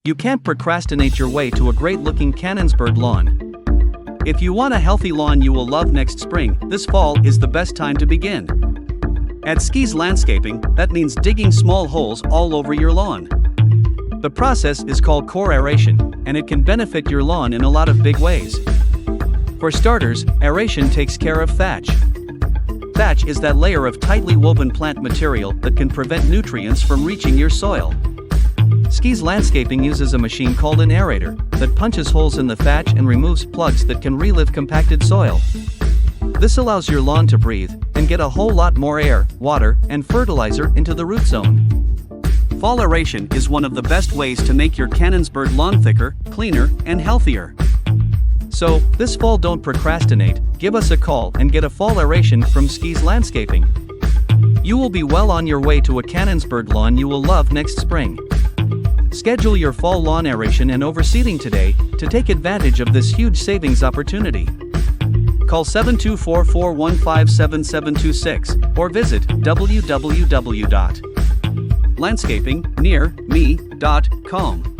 You can't procrastinate your way to a great-looking Canonsburg lawn. If you want a healthy lawn you will love next spring, this fall is the best time to begin. At Skis Landscaping, that means digging small holes all over your lawn. The process is called core aeration, and it can benefit your lawn in a lot of big ways. For starters, aeration takes care of thatch. Thatch is that layer of tightly woven plant material that can prevent nutrients from reaching your soil. Skis Landscaping uses a machine called an aerator that punches holes in the thatch and removes plugs that can relive compacted soil. This allows your lawn to breathe and get a whole lot more air, water, and fertilizer into the root zone. Fall aeration is one of the best ways to make your Canonsburg lawn thicker, cleaner, and healthier. So, this fall don't procrastinate, give us a call and get a fall aeration from Skis Landscaping. You will be well on your way to a Canonsburg lawn you will love next spring. Schedule your fall lawn aeration and overseeding today to take advantage of this huge savings opportunity. Call 724-415-7726 or visit www.landscapingnearme.com.